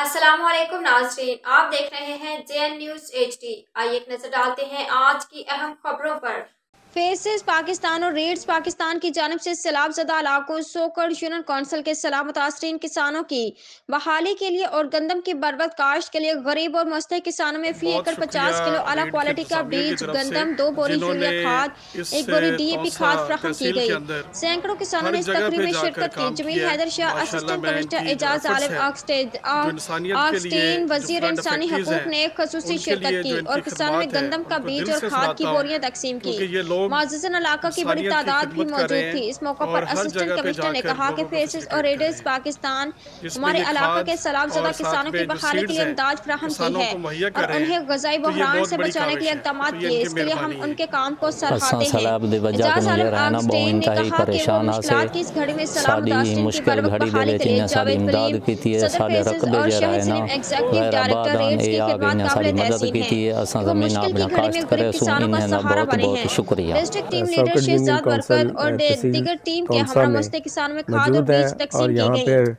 अस्सलामुअलैकुम नाज़रीन, आप देख रहे हैं JN न्यूज़ HD। आइए एक नजर डालते हैं आज की अहम खबरों पर। फेसेस पाकिस्तान और रेड्स पाकिस्तान की जानिब से सैलाबज़दा इलाकों सोकड़ यूनियन कौंसिल के सलाह मुतासरीन किसानों की बहाली के लिए और गंदम की बरबद काश्त के लिए गरीब और मुस्तहिक किसानों में फी बहुत एकड़ शुक्रिया 50 किलो अला रीड की क्वालिटी का इंतजामिया की बीज तरफ से गंदम 2 बोरी जिन्होंने यूरिया खाद इस 1 बोरी DAP तौसा खाद फ्राहम की तहसील के गई। अंदर सैकड़ों किसानों हर ने इस जगह तकरीब पे में जाकर शिरकत की। काम जमील किया है। हैदर शाह, माशाल्लाह असिस्टेंट मैं कमिश्नर इनकी जो एजाज एफर्ट्स आलिम हैं, जो इंसानियत के लिए आक्सटेन, जो वजीर फ्लड इंसानी फैक्ट्रीज हकूक हैं ने खसूसी उनके शिरकत लिए की जो और इनकी किसानों में खिदमत है गंदम का उनको बीज दिल और से खाद की सराहता हूँ, बोरियां तकसीम की। क्योंकि ये लोग मुअज़्ज़िज़ीन इलाका की बड़ी इंसानियत की तादाद भी खिदमत कर रहे मौजूद थी। हैं इस मौके पर और हर असिस्टेंट जगह पे कमिश्नर ने जाकर कहा कि लोगों को फेसेस और फैसिलिटेट कर रहे रेडर्स हैं, पाकिस्तान जिसमें हमारे ये इलाका खाद के सैलाबज़दा और साथ किसानों की में जो बहाली के सीड्स लिए हैं इमदाद फ्राहम की किसानों है को मुहैया कर और रहे हैं, उन्हें ग़ज़ाई तो ये बहरान बहुत से बड़ी बचाने के लिए काविश है। इक़दाम तो ये किए। इनकी इसके लिए हम मेहरबानी है। उनके काम को असां सराहते हैं। सलाब दे वजह एजाज को आलम रहना बहुत आक्सटेन ने इंतहाई कहा कि वो परेशान मुश्किलात की इस घड़ी में सलाह साड़ी मुतासरीन की मुश्किल बरवक्त घड़ी दे बहाली विच के लिए इन्हें साड़ी जावेद इमदाद करीम, की है, सदर साढ़े फेसेस रकबे और जरा शाहिद है ना सलीम एग्जीक्यूटिव गैराबाद डायरेक्टर आन रेड्स ए की आ गए खिदमत ने काबिल साड़ी मदद तहसीन की है है। असां कि वो ज़मीन मुश्किल अपना की घड़ी में काश्त गरीब करे सो किसानों का इन्हें सहारा बहुत बने बहुत हैं। शुक्रिया। डिस्ट्रिक्ट टीम लीडर सोकड़ यूनियन शहजाद कौंसिल बरकत और तहसील दीगर टीम के कौंसा हमरा में मुस्तहिक किसानों में खाद और मौजूद है बीज और तकसीम की यहाँ गई। पे